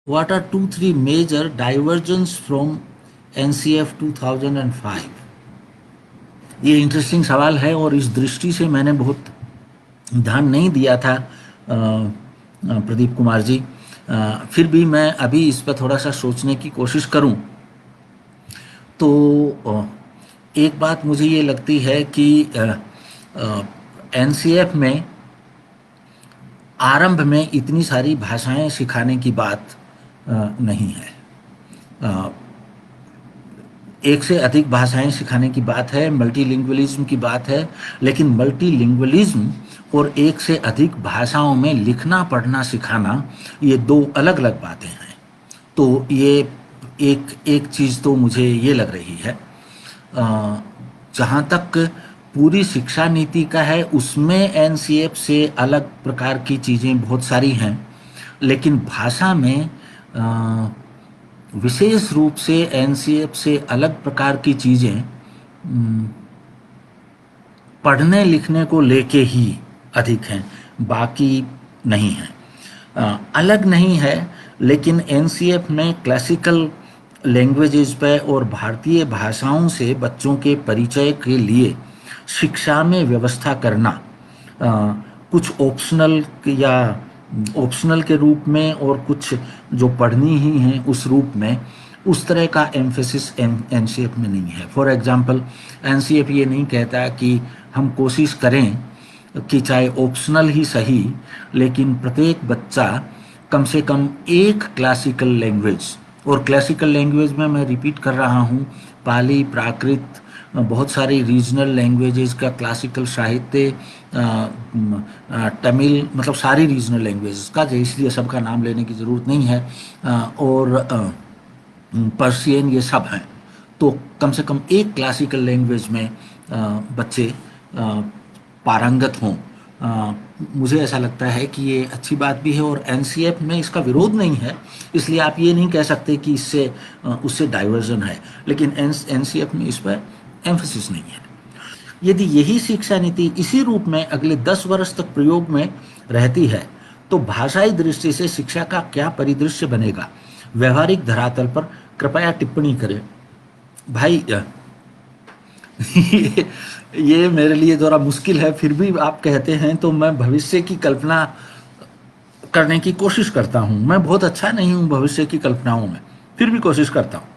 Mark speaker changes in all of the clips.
Speaker 1: What are two three major divergence from NCF 2005? ये interesting सवाल है और इस दृष्टि से मैंने बहुत ध्यान नहीं दिया था प्रदीप कुमार जी। फिर भी मैं अभी इस पर थोड़ा सा सोचने की कोशिश करूं तो एक बात मुझे ये लगती है कि एनसीएफ में आरंभ में इतनी सारी भाषाएं सिखाने की बात नहीं है। एक से अधिक भाषाएं सिखाने की बात है, मल्टीलिंगुअलिज्म की बात है, लेकिन मल्टीलिंगुअलिज्म और एक से अधिक भाषाओं में लिखना पढ़ना सिखाना ये दो अलग अलग बातें हैं। तो ये एक एक चीज़ तो मुझे ये लग रही है। जहाँ तक पूरी शिक्षा नीति का है उसमें एनसीएफ से अलग प्रकार की चीज़ें बहुत सारी हैं, लेकिन भाषा में विशेष रूप से एनसीएफ से अलग प्रकार की चीज़ें पढ़ने लिखने को लेके ही अधिक हैं, बाकी नहीं है। अलग नहीं है, लेकिन एनसीएफ में क्लासिकल लैंग्वेजेस पे और भारतीय भाषाओं से बच्चों के परिचय के लिए शिक्षा में व्यवस्था करना कुछ ऑप्शनल के रूप में और कुछ जो पढ़नी ही हैं उस रूप में, उस तरह का एम्फेसिस एनसीएफ में नहीं है। फॉर एग्जांपल, एनसीएफ ये नहीं कहता कि हम कोशिश करें कि चाहे ऑप्शनल ही सही, लेकिन प्रत्येक बच्चा कम से कम एक क्लासिकल लैंग्वेज, और क्लासिकल लैंग्वेज में मैं रिपीट कर रहा हूँ, पाली, प्राकृत, बहुत सारी रीजनल लैंग्वेजेस का, क्लासिकल साहित्य, तमिल, मतलब सारी रीजनल लैंग्वेजेस का, इसलिए सबका नाम लेने की ज़रूरत नहीं है, और पर्शियन, ये सब हैं। तो कम से कम एक क्लासिकल लैंग्वेज में बच्चे पारंगत हों। मुझे ऐसा लगता है कि ये अच्छी बात भी है, और एनसीएफ में इसका विरोध नहीं है, इसलिए आप ये नहीं कह सकते कि इससे उससे डाइवर्जन है, लेकिन एनसीएफ में इस पर एम्फेसिस नहीं है। यदि यही शिक्षा नीति इसी रूप में अगले 10 वर्ष तक प्रयोग में रहती है तो भाषाई दृष्टि से शिक्षा का क्या परिदृश्य बनेगा? व्यवहारिक धरातल पर कृपया टिप्पणी करें। भाई ये मेरे लिए थोड़ा मुश्किल है, फिर भी आप कहते हैं तो मैं भविष्य की कल्पना करने की कोशिश करता हूं। मैं बहुत अच्छा नहीं हूं भविष्य की कल्पनाओं में, फिर भी कोशिश करता हूं।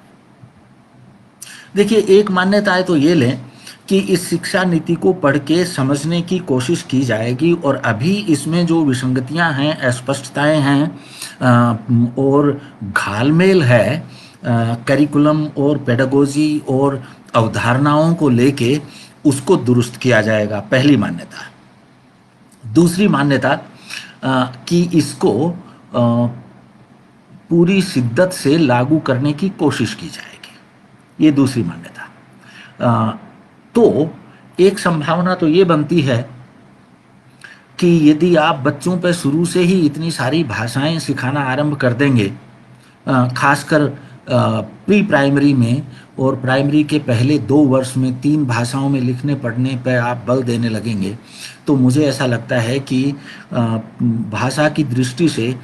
Speaker 1: देखिए, एक मान्यता तो ये लें कि इस शिक्षा नीति को पढ़ के समझने की कोशिश की जाएगी, और अभी इसमें जो विसंगतियां हैं, अस्पष्टताएं हैं और घालमेल है करिकुलम और पेडागोजी और अवधारणाओं को लेके, उसको दुरुस्त किया जाएगा, पहली मान्यता। दूसरी मान्यता कि इसको पूरी शिद्दत से लागू करने की कोशिश की जाएगी, ये दूसरी मान्यता। तो एक संभावना तो ये बनती है कि यदि आप बच्चों पे शुरू से ही इतनी सारी भाषाएं सिखाना आरंभ कर देंगे, खासकर प्री प्राइमरी में और प्राइमरी के पहले 2 वर्ष में 3 भाषाओं में लिखने पढ़ने पर आप बल देने लगेंगे, तो मुझे ऐसा लगता है कि भाषा की दृष्टि से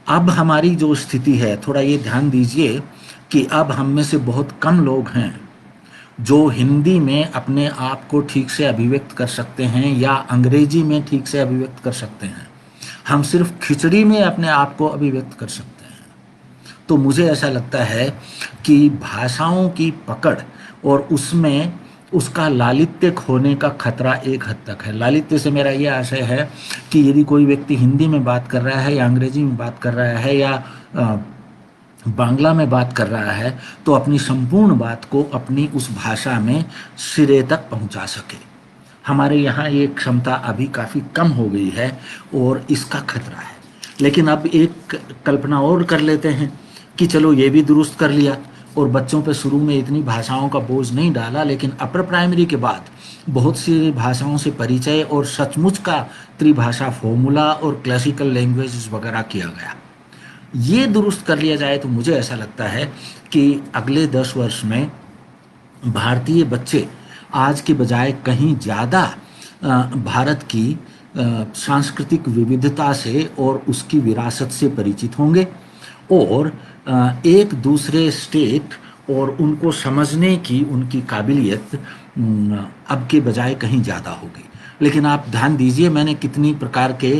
Speaker 1: अब हमारी जो स्थिति है, थोड़ा ये ध्यान दीजिए कि अब हम में से बहुत कम लोग हैं जो हिंदी में अपने आप को ठीक से अभिव्यक्त कर सकते हैं या अंग्रेजी में ठीक से अभिव्यक्त कर सकते हैं। हम सिर्फ खिचड़ी में अपने आप को अभिव्यक्त कर सकते हैं। तो मुझे ऐसा लगता है कि भाषाओं की पकड़ और उसमें उसका लालित्य खोने का खतरा एक हद तक है। लालित्य से मेरा ये आशय है कि यदि कोई व्यक्ति हिंदी में बात कर रहा है या अंग्रेजी में बात कर रहा है या बांग्ला में बात कर रहा है, तो अपनी संपूर्ण बात को अपनी उस भाषा में सिरे तक पहुंचा सके। हमारे यहाँ ये क्षमता अभी काफ़ी कम हो गई है और इसका खतरा है। लेकिन अब एक कल्पना और कर लेते हैं कि चलो ये भी दुरुस्त कर लिया और बच्चों पे शुरू में इतनी भाषाओं का बोझ नहीं डाला, लेकिन अपर प्राइमरी के बाद बहुत सी भाषाओं से परिचय और सचमुच का त्रिभाषा फॉर्मूला और क्लासिकल लैंग्वेजेस वगैरह किया गया। ये दुरुस्त कर लिया जाए तो मुझे ऐसा लगता है कि अगले 10 वर्ष में भारतीय बच्चे आज के बजाय कहीं ज़्यादा भारत की सांस्कृतिक विविधता से और उसकी विरासत से परिचित होंगे, और एक दूसरे स्टेट और उनको समझने की उनकी काबिलियत अब के बजाय कहीं ज़्यादा होगी। लेकिन आप ध्यान दीजिए मैंने कितनी प्रकार के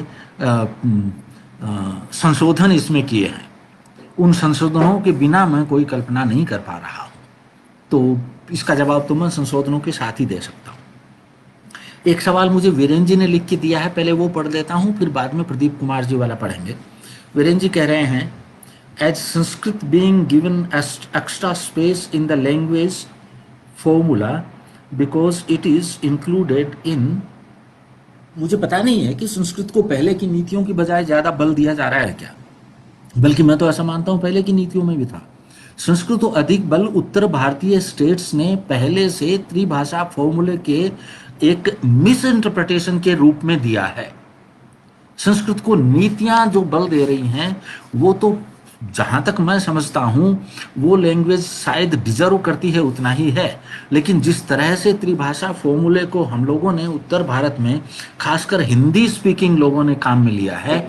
Speaker 1: संशोधन इसमें किए हैं। उन संशोधनों के बिना मैं कोई कल्पना नहीं कर पा रहा हूँ। तो इसका जवाब तो मैं संशोधनों के साथ ही दे सकता हूँ। एक सवाल मुझे वीरेंद्र जी ने लिख के दिया है, पहले वो पढ़ देता हूँ, फिर बाद में प्रदीप कुमार जी वाला पढ़ेंगे। वीरेंद्र जी कह रहे हैं, as Sanskrit being given extra space in the language formula because it is included in. मुझे पता नहीं है कि संस्कृत को पहले की नीतियों की बजाय ज्यादा बल दिया जा रहा है क्या, बल्कि मैं तो ऐसा मानता हूं पहले की नीतियों में भी था। संस्कृत को अधिक बल उत्तर भारतीय स्टेट्स ने पहले से त्रिभाषा फॉर्मूले के एक मिस इंटरप्रिटेशन के रूप में दिया है। संस्कृत को नीतियां जो बल दे रही हैं वो तो जहां तक मैं समझता हूं वो लैंग्वेज शायद डिजर्व करती है उतना ही है, लेकिन जिस तरह से त्रिभाषा फॉर्मूले को हम लोगों ने उत्तर भारत में खासकर हिंदी स्पीकिंग लोगों ने काम में लिया है,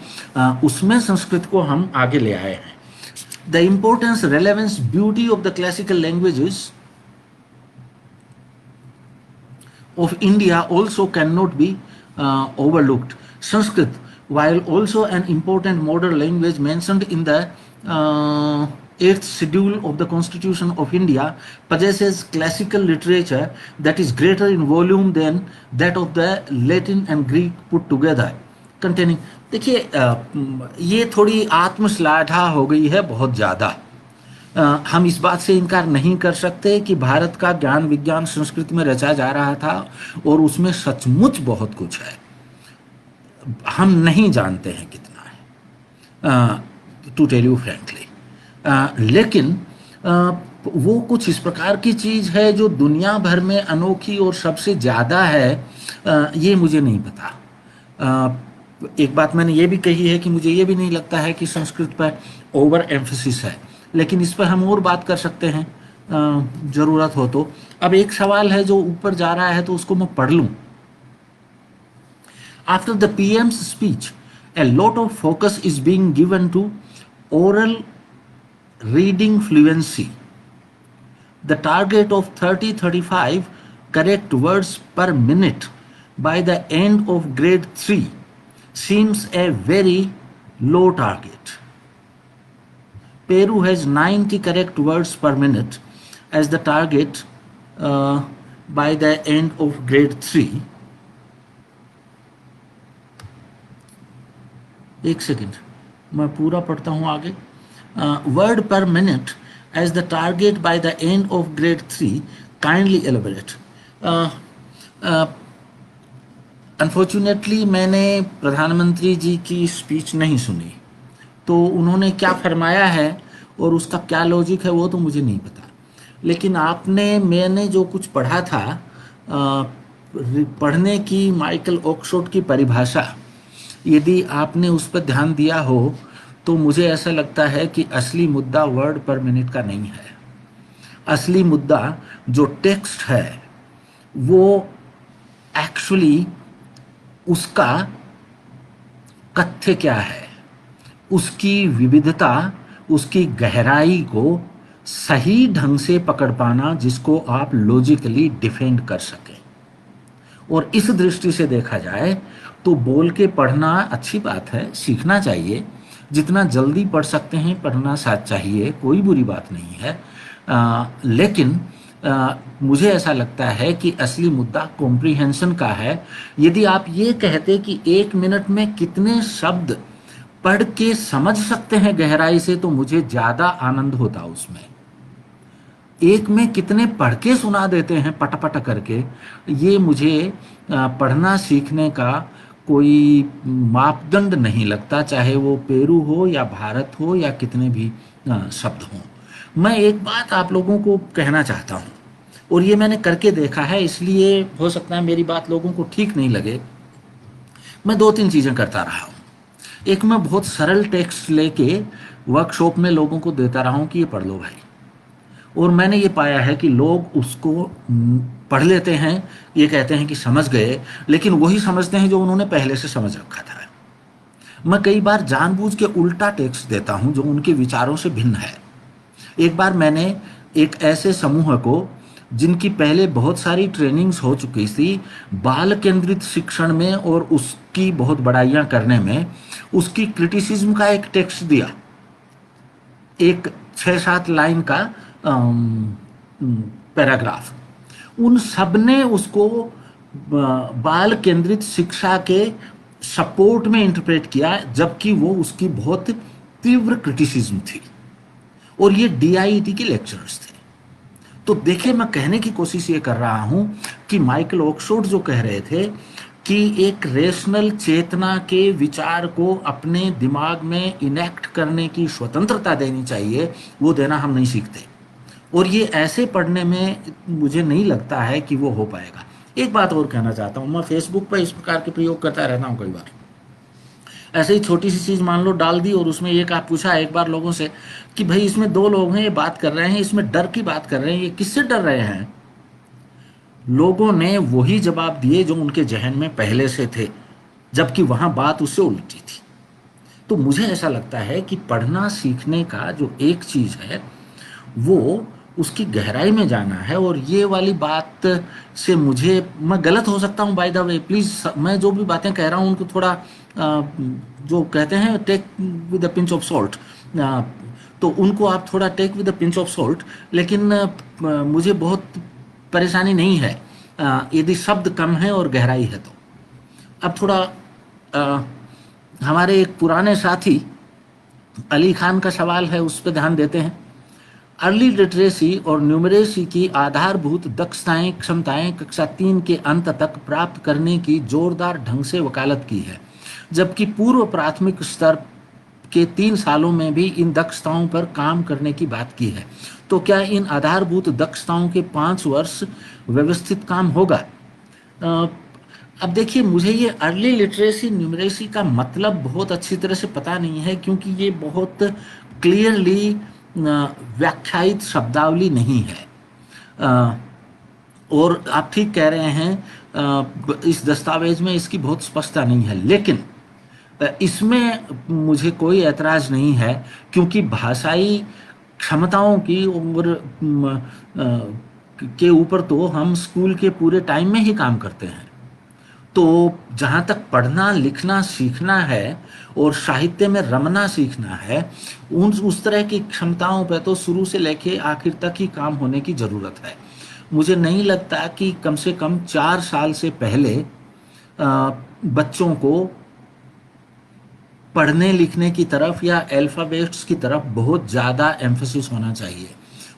Speaker 1: उसमें संस्कृत को हम आगे ले आए हैं। The importance, relevance, beauty of the classical languages of India also cannot be overlooked. Sanskrit, while also an important modern language mentioned in the 8th schedule of the Constitution of India, possesses classical literature that is greater in volume than that of the Latin and Greek put together. Containing, देखिए ये थोड़ी आत्मश्लाघा हो गई है बहुत ज़्यादा। हम इस बात से इनकार नहीं कर सकते कि भारत का ज्ञान विज्ञान संस्कृत में रचा जा रहा था और उसमें सचमुच बहुत कुछ है, हम नहीं जानते हैं कितना है, टू टेल यू फ्रैंकली। लेकिन वो कुछ इस प्रकार की चीज है जो दुनिया भर में अनोखी और सबसे ज्यादा है, ये मुझे नहीं पता। एक बात मैंने ये भी कही है कि मुझे ये भी नहीं लगता है कि संस्कृत पर ओवर एम्फेसिस है, लेकिन इस पर हम और बात कर सकते हैं जरूरत हो तो। अब एक सवाल है जो ऊपर जा रहा है तो उसको मैं पढ़ लूं। After the PM's speech a lot of focus is being given to oral reading fluency. The target of 30-35 correct words per minute by the end of grade 3 seems a very low target. Peru has 90 correct words per minute as the target by the end of grade 3. एक second मैं पूरा पढ़ता हूँ आगे। Word पर minute as the target by the end of grade 3, kindly elaborate. Unfortunately मैंने प्रधानमंत्री जी की स्पीच नहीं सुनी, तो उन्होंने क्या फरमाया है और उसका क्या लॉजिक है वो तो मुझे नहीं पता। लेकिन मैंने जो कुछ पढ़ा था, पढ़ने की माइकल ऑक्सफोर्ड की परिभाषा, यदि आपने उस पर ध्यान दिया हो तो मुझे ऐसा लगता है कि असली मुद्दा वर्ड पर मिनट का नहीं है। असली मुद्दा जो टेक्स्ट है वो एक्चुअली उसका कथ्य क्या है, उसकी विविधता, उसकी गहराई को सही ढंग से पकड़ पाना जिसको आप लॉजिकली डिफेंड कर सकें। और इस दृष्टि से देखा जाए तो बोल के पढ़ना अच्छी बात है, सीखना चाहिए, जितना जल्दी पढ़ सकते हैं पढ़ना साथ चाहिए, कोई बुरी बात नहीं है। लेकिन मुझे ऐसा लगता है कि असली मुद्दा कॉम्प्रिहेंशन का है। यदि आप ये कहते कि 1 मिनट में कितने शब्द पढ़ के समझ सकते हैं गहराई से, तो मुझे ज़्यादा आनंद होता उसमें। 1 में कितने पढ़ के सुना देते हैं पट करके, ये मुझे पढ़ना सीखने का कोई मापदंड नहीं लगता, चाहे वो पेरू हो या भारत हो या कितने भी शब्द हों। मैं एक बात आप लोगों को कहना चाहता हूँ, और ये मैंने करके देखा है, इसलिए हो सकता है मेरी बात लोगों को ठीक नहीं लगे। मैं 2-3 चीज़ें करता रहा हूँ। एक, मैं बहुत सरल टेक्स्ट लेके वर्कशॉप में लोगों को देता रहा हूँ कि ये पढ़ लो भाई, और मैंने ये पाया है कि लोग उसको पढ़ लेते हैं, ये कहते हैं कि समझ गए, लेकिन वही समझते हैं जो उन्होंने पहले से समझ रखा था। मैं कई बार जानबूझ के उल्टा टेक्स्ट देता हूं जो उनके विचारों से भिन्न है। एक बार मैंने एक ऐसे समूह को, जिनकी पहले बहुत सारी ट्रेनिंग्स हो चुकी थी बाल केंद्रित शिक्षण में और उसकी बहुत बड़ाइयां करने में, उसकी क्रिटिसिज्म का एक टेक्स्ट दिया, एक 6-7 लाइन का पैराग्राफ। उन सब ने उसको बाल केंद्रित शिक्षा के सपोर्ट में इंटरप्रेट किया, जबकि वो उसकी बहुत तीव्र क्रिटिसिज्म थी, और ये डीआईटी के लेक्चरर्स थे। तो देखिए, मैं कहने की कोशिश ये कर रहा हूं कि माइकल ऑक्सफोर्ड जो कह रहे थे कि एक रेशनल चेतना के विचार को अपने दिमाग में इनेक्ट करने की स्वतंत्रता देनी चाहिए, वो देना हम नहीं सीखते, और ये ऐसे पढ़ने में मुझे नहीं लगता है कि वो हो पाएगा। एक बात और कहना चाहता हूँ, मैं फेसबुक पर इस प्रकार के प्रयोग करता रहता हूँ। कई बार ऐसे ही छोटी सी चीज़ मान लो डाल दी, और उसमें एक आप पूछा एक बार लोगों से कि भाई इसमें 2 लोग हैं, ये बात कर रहे हैं, इसमें डर की बात कर रहे हैं, ये किससे डर रहे हैं? लोगों ने वही जवाब दिए जो उनके जहन में पहले से थे, जबकि वहां बात उससे उल्टी थी। तो मुझे ऐसा लगता है कि पढ़ना सीखने का जो एक चीज़ है वो उसकी गहराई में जाना है, और ये वाली बात से मुझे, मैं गलत हो सकता हूँ बाय द वे, प्लीज़ मैं जो भी बातें कह रहा हूँ उनको थोड़ा जो कहते हैं take with a pinch of salt, तो उनको आप थोड़ा take with a pinch of salt. लेकिन मुझे बहुत परेशानी नहीं है यदि शब्द कम है और गहराई है। तो अब थोड़ा अ, हमारे एक पुराने साथी अली खान का सवाल है, उस पर ध्यान देते हैं। अर्ली लिटरेसी और न्यूमरेसी की आधारभूत दक्षताएं क्षमताएं कक्षा 3 के अंत तक प्राप्त करने की जोरदार ढंग से वकालत की है, जबकि पूर्व प्राथमिक स्तर के 3 सालों में भी इन दक्षताओं पर काम करने की बात की है। तो क्या इन आधारभूत दक्षताओं के 5 वर्ष व्यवस्थित काम होगा? अब देखिए, मुझे ये अर्ली लिटरेसी न्यूमरेसी का मतलब बहुत अच्छी तरह से पता नहीं है, क्योंकि ये बहुत क्लियरली व्याख्यायित शब्दावली नहीं है। और आप ठीक कह रहे हैं, इस दस्तावेज में इसकी बहुत स्पष्टता नहीं है, लेकिन इसमें मुझे कोई ऐतराज नहीं है, क्योंकि भाषाई क्षमताओं की और के ऊपर तो हम स्कूल के पूरे टाइम में ही काम करते हैं। तो जहाँ तक पढ़ना लिखना सीखना है और साहित्य में रमना सीखना है, उस तरह की क्षमताओं पर तो शुरू से लेके आखिर तक ही काम होने की ज़रूरत है। मुझे नहीं लगता कि कम से कम 4 साल से पहले बच्चों को पढ़ने लिखने की तरफ या अल्फ़ाबेट्स की तरफ बहुत ज़्यादा एम्फेसिस होना चाहिए।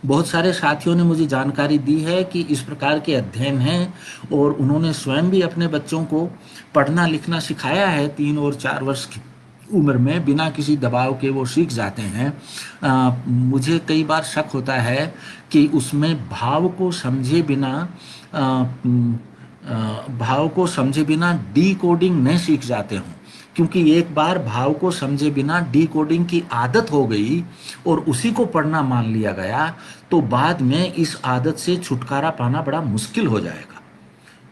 Speaker 1: बहुत सारे साथियों ने मुझे जानकारी दी है कि इस प्रकार के अध्ययन हैं, और उन्होंने स्वयं भी अपने बच्चों को पढ़ना लिखना सिखाया है। 3 और 4 वर्ष की उम्र में बिना किसी दबाव के वो सीख जाते हैं। मुझे कई बार शक होता है कि उसमें भाव को समझे बिना डी कोडिंग नहीं सीख जाते हों, क्योंकि एक बार भाव को समझे बिना डी कोडिंग की आदत हो गई और उसी को पढ़ना मान लिया गया, तो बाद में इस आदत से छुटकारा पाना बड़ा मुश्किल हो जाएगा।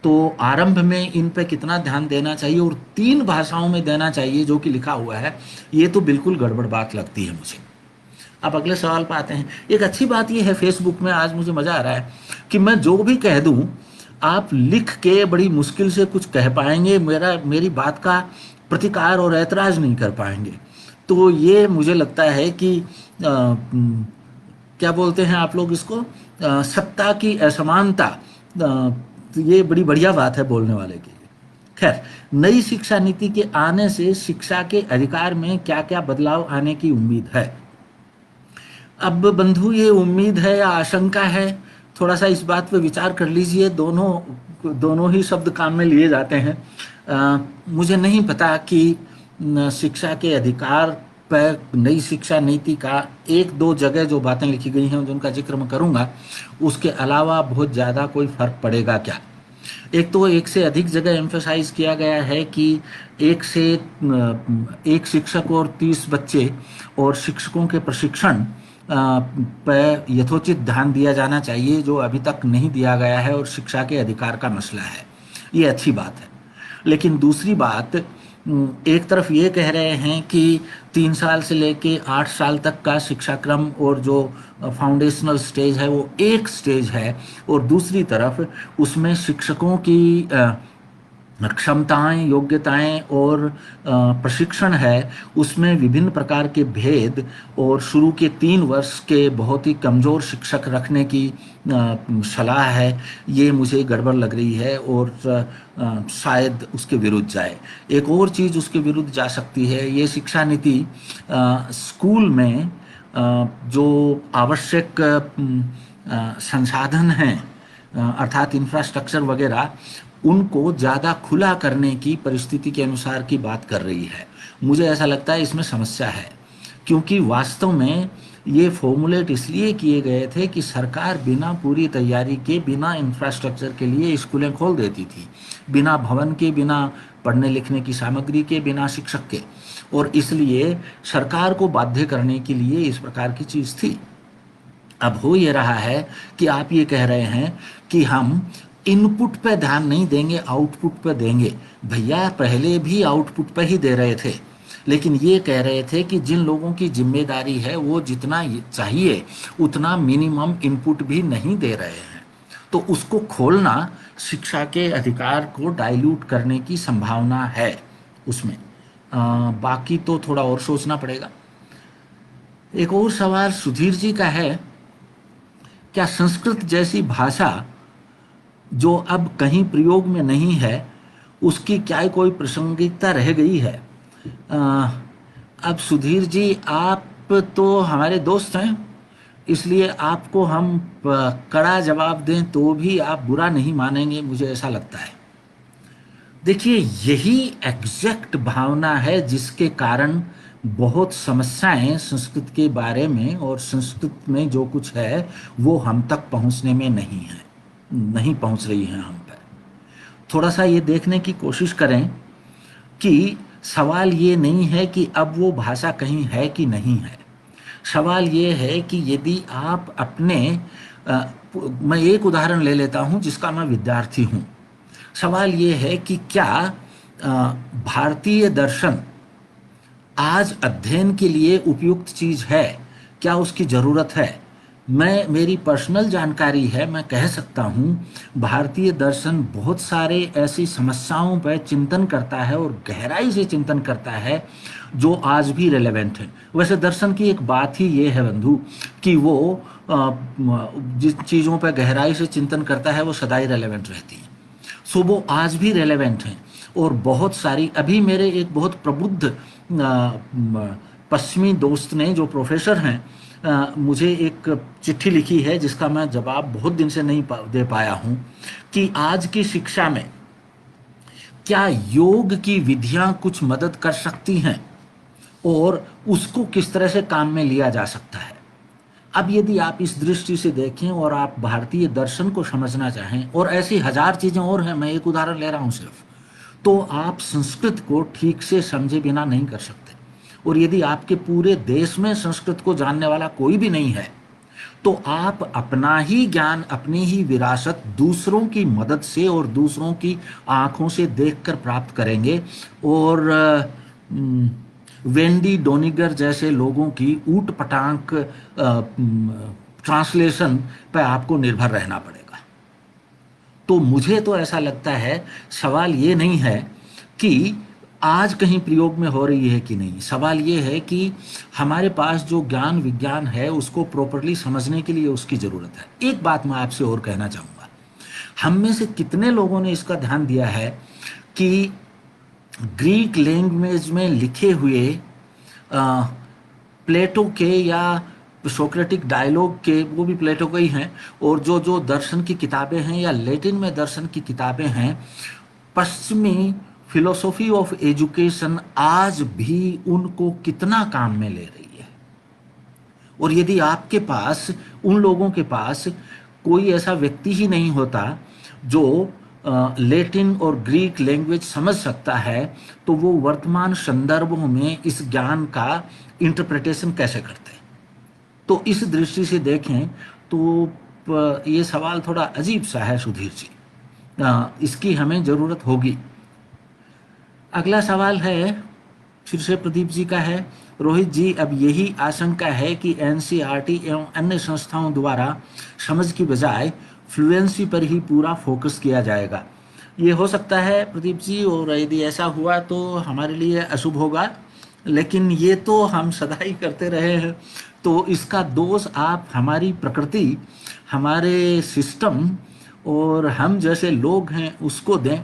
Speaker 1: तो आरंभ में इन पे कितना ध्यान देना चाहिए, और 3 भाषाओं में देना चाहिए जो कि लिखा हुआ है, ये तो बिल्कुल गड़बड़ बात लगती है मुझे। अब अगले सवाल पर आते हैं। एक अच्छी बात ये है फेसबुक में, आज मुझे मज़ा आ रहा है कि मैं जो भी कह दूं आप लिख के बड़ी मुश्किल से कुछ कह पाएंगे, मेरी बात का प्रतिकार और ऐतराज नहीं कर पाएंगे। तो ये मुझे लगता है कि क्या बोलते हैं आप लोग इसको, सत्ता की असमानता, ये बड़ी बढ़िया बात है बोलने वाले के लिए। खैर, नई शिक्षा नीति के आने से शिक्षा के अधिकार में क्या क्या बदलाव आने की उम्मीद है? अब बंधु, ये उम्मीद है या आशंका है, थोड़ा सा इस बात पे विचार कर लीजिए। दोनों ही शब्द काम में लिए जाते हैं। मुझे नहीं पता कि शिक्षा के अधिकार पर नई शिक्षा नीति का 1-2 जगह जो बातें लिखी गई हैं जिनका जिक्र मैं करूंगा, उसके अलावा बहुत ज़्यादा कोई फर्क पड़ेगा क्या। एक तो एक से अधिक जगह एम्फेसाइज किया गया है कि एक शिक्षक और 30 बच्चे और शिक्षकों के प्रशिक्षण पर यथोचित ध्यान दिया जाना चाहिए, जो अभी तक नहीं दिया गया है और शिक्षा के अधिकार का मसला है। ये अच्छी बात है। लेकिन दूसरी बात, एक तरफ ये कह रहे हैं कि 3 साल से लेके 8 साल तक का शिक्षा क्रम और जो फाउंडेशनल स्टेज है वो एक स्टेज है, और दूसरी तरफ उसमें शिक्षकों की क्षमताएं, योग्यताएं और प्रशिक्षण है, उसमें विभिन्न प्रकार के भेद, और शुरू के 3 वर्ष के बहुत ही कमज़ोर शिक्षक रखने की सलाह है। ये मुझे गड़बड़ लग रही है, और शायद उसके विरुद्ध जाए। एक और चीज़ उसके विरुद्ध जा सकती है, ये शिक्षा नीति स्कूल में जो आवश्यक संसाधन हैं, अर्थात इंफ्रास्ट्रक्चर वगैरह, उनको ज़्यादा खुला करने की परिस्थिति के अनुसार की बात कर रही है। मुझे ऐसा लगता है इसमें समस्या है, क्योंकि वास्तव में ये फॉर्मुलेट इसलिए किए गए थे कि सरकार बिना पूरी तैयारी के, बिना इंफ्रास्ट्रक्चर के लिए स्कूलें खोल देती थी, बिना भवन के, बिना पढ़ने लिखने की सामग्री के, बिना शिक्षक के, और इसलिए सरकार को बाध्य करने के लिए इस प्रकार की चीज़ थी। अब हो ये रहा है कि आप ये कह रहे हैं कि हम इनपुट पे ध्यान नहीं देंगे, आउटपुट पे देंगे। भैया पहले भी आउटपुट पे ही दे रहे थे, लेकिन ये कह रहे थे कि जिन लोगों की जिम्मेदारी है वो जितना चाहिए उतना मिनिमम इनपुट भी नहीं दे रहे हैं, तो उसको खोलना शिक्षा के अधिकार को डाइल्यूट करने की संभावना है उसमें। बाकी तो थोड़ा और सोचना पड़ेगा। एक और सवाल सुधीर जी का है, क्या संस्कृत जैसी भाषा जो अब कहीं प्रयोग में नहीं है, उसकी क्या कोई प्रासंगिकता रह गई है? अब सुधीर जी, आप तो हमारे दोस्त हैं, इसलिए आपको हम कड़ा जवाब दें तो भी आप बुरा नहीं मानेंगे, मुझे ऐसा लगता है। देखिए, यही एग्जैक्ट भावना है जिसके कारण बहुत समस्याएं संस्कृत के बारे में और संस्कृत में जो कुछ है वो हम तक पहुंचने में नहीं पहुंच रही हैं हम पर। थोड़ा सा ये देखने की कोशिश करें कि सवाल ये नहीं है कि अब वो भाषा कहीं है कि नहीं है। सवाल ये है कि यदि आप अपने मैं एक उदाहरण ले लेता हूं जिसका मैं विद्यार्थी हूं। सवाल ये है कि क्या भारतीय दर्शन आज अध्ययन के लिए उपयुक्त चीज है? क्या उसकी जरूरत है? मेरी पर्सनल जानकारी है, मैं कह सकता हूँ भारतीय दर्शन बहुत सारे ऐसी समस्याओं पर चिंतन करता है और गहराई से चिंतन करता है जो आज भी रेलेवेंट है। वैसे दर्शन की एक बात ही ये है बंधु कि वो जिस चीज़ों पर गहराई से चिंतन करता है वो सदा ही रेलेवेंट रहती है, सो वो आज भी रेलेवेंट हैं। और बहुत सारी, अभी मेरे एक बहुत प्रबुद्ध पश्चिमी दोस्त ने, जो प्रोफेसर हैं, मुझे एक चिट्ठी लिखी है जिसका मैं जवाब बहुत दिन से नहीं दे पाया हूं कि आज की शिक्षा में क्या योग की विधियां कुछ मदद कर सकती हैं और उसको किस तरह से काम में लिया जा सकता है। अब यदि आप इस दृष्टि से देखें और आप भारतीय दर्शन को समझना चाहें, और ऐसी हजार चीजें और हैं, मैं एक उदाहरण ले रहा हूं सिर्फ, तो आप संस्कृत को ठीक से समझे बिना नहीं कर सकते। और यदि आपके पूरे देश में संस्कृत को जानने वाला कोई भी नहीं है तो आप अपना ही ज्ञान, अपनी ही विरासत दूसरों की मदद से और दूसरों की आंखों से देखकर प्राप्त करेंगे, और वेंडी डोनिगर जैसे लोगों की ऊट पटांग ट्रांसलेशन पर आपको निर्भर रहना पड़ेगा। तो मुझे तो ऐसा लगता है सवाल ये नहीं है कि आज कहीं प्रयोग में हो रही है कि नहीं, सवाल ये है कि हमारे पास जो ज्ञान विज्ञान है उसको प्रॉपरली समझने के लिए उसकी जरूरत है। एक बात मैं आपसे और कहना चाहूँगा, हम में से कितने लोगों ने इसका ध्यान दिया है कि ग्रीक लैंग्वेज में लिखे हुए प्लेटो के या सोक्रेटिक डायलॉग के, वो भी प्लेटो के ही हैं, और जो जो दर्शन की किताबें हैं या लैटिन में दर्शन की किताबें हैं, पश्चिमी फिलोसॉफी ऑफ एजुकेशन आज भी उनको कितना काम में ले रही है। और यदि आपके पास, उन लोगों के पास कोई ऐसा व्यक्ति ही नहीं होता जो लैटिन और ग्रीक लैंग्वेज समझ सकता है, तो वो वर्तमान संदर्भों में इस ज्ञान का इंटरप्रिटेशन कैसे करते हैं? तो इस दृष्टि से देखें तो ये सवाल थोड़ा अजीब सा है सुधीर जी, इसकी हमें जरूरत होगी। अगला सवाल है, फिर से प्रदीप जी का है। रोहित जी, अब यही आशंका है कि एनसीईआरटी एवं अन्य संस्थाओं द्वारा समझ की बजाय फ्लुएंसी पर ही पूरा फोकस किया जाएगा। ये हो सकता है प्रदीप जी, और यदि ऐसा हुआ तो हमारे लिए अशुभ होगा, लेकिन ये तो हम सदा ही करते रहे हैं। तो इसका दोष आप हमारी प्रकृति, हमारे सिस्टम और हम जैसे लोग हैं उसको दें,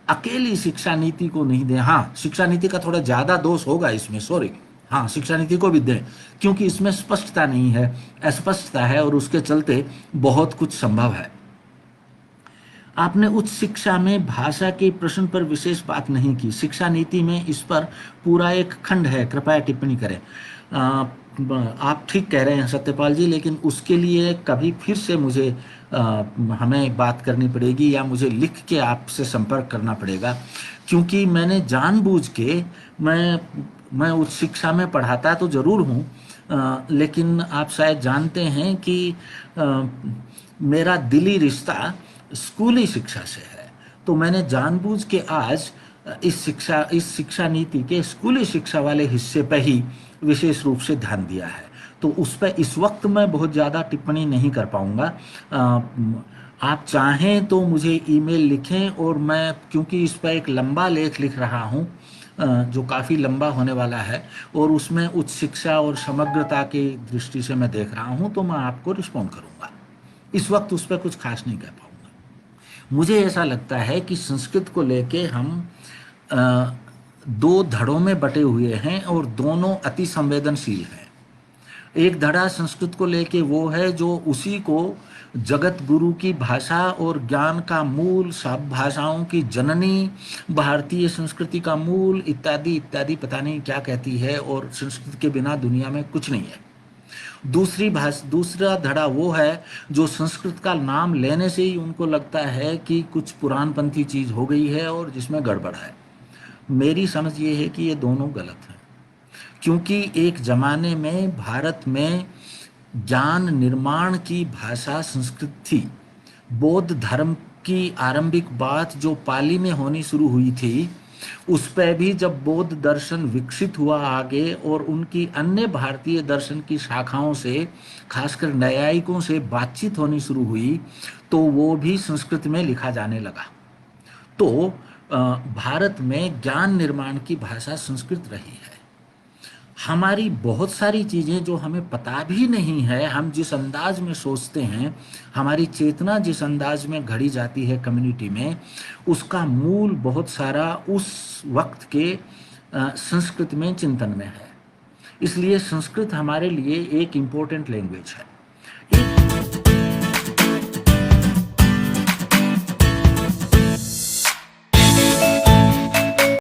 Speaker 1: अकेली शिक्षा नीति को नहीं दें। हाँ, शिक्षा नीति का थोड़ा ज़्यादा दोष होगा इसमें, सॉरी। हाँ, शिक्षा नीति को भी दें, क्योंकि इसमें स्पष्टता नहीं है, अस्पष्टता है, और उसके चलते बहुत कुछ संभव है। आपने उच्च शिक्षा में भाषा के प्रश्न पर विशेष बात नहीं की। शिक्षा नीति में इस पर पूरा एक खंड है, कृपया टिप्पणी करें। आप ठीक कह रहे हैं सत्यपाल जी, लेकिन उसके लिए कभी फिर से मुझे हमें बात करनी पड़ेगी, या मुझे लिख के आपसे संपर्क करना पड़ेगा, क्योंकि मैंने जानबूझ के, मैं उच्च शिक्षा में पढ़ाता तो ज़रूर हूँ, लेकिन आप शायद जानते हैं कि मेरा दिली रिश्ता स्कूली शिक्षा से है। तो मैंने जानबूझ के आज इस शिक्षा नीति के स्कूली शिक्षा वाले हिस्से पर ही विशेष रूप से ध्यान दिया है। तो उस पर इस वक्त मैं बहुत ज़्यादा टिप्पणी नहीं कर पाऊंगा। आप चाहें तो मुझे ईमेल लिखें, और मैं, क्योंकि इस पर एक लंबा लेख लिख रहा हूँ जो काफ़ी लंबा होने वाला है, और उसमें उच्च शिक्षा और समग्रता की दृष्टि से मैं देख रहा हूँ, तो मैं आपको रिस्पॉन्ड करूँगा। इस वक्त उस पर कुछ खास नहीं कह पाऊँगा। मुझे ऐसा लगता है कि संस्कृत को लेके हम दो धड़ों में बटे हुए हैं, और दोनों अति संवेदनशील हैं। एक धड़ा संस्कृत को लेके वो है जो उसी को जगत गुरु की भाषा और ज्ञान का मूल, सब भाषाओं की जननी, भारतीय संस्कृति का मूल, इत्यादि इत्यादि, पता नहीं क्या कहती है, और संस्कृत के बिना दुनिया में कुछ नहीं है। दूसरा धड़ा वो है जो संस्कृत का नाम लेने से ही उनको लगता है कि कुछ पुरानपंथी चीज हो गई है और जिसमें गड़बड़ है। मेरी समझ ये है कि ये दोनों गलत हैं, क्योंकि एक जमाने में भारत में ज्ञान निर्माण की भाषा संस्कृत थी। बौद्ध धर्म की आरंभिक बात जो पाली में होनी शुरू हुई थी, उस पर भी जब बौद्ध दर्शन विकसित हुआ आगे, और उनकी अन्य भारतीय दर्शन की शाखाओं से, खासकर न्यायिकों से बातचीत होनी शुरू हुई, तो वो भी संस्कृत में लिखा जाने लगा। तो भारत में ज्ञान निर्माण की भाषा संस्कृत रही है। हमारी बहुत सारी चीज़ें जो हमें पता भी नहीं है, हम जिस अंदाज में सोचते हैं, हमारी चेतना जिस अंदाज में घड़ी जाती है कम्युनिटी में, उसका मूल बहुत सारा उस वक्त के संस्कृत में, चिंतन में है। इसलिए संस्कृत हमारे लिए एक इम्पोर्टेंट लैंग्वेज है।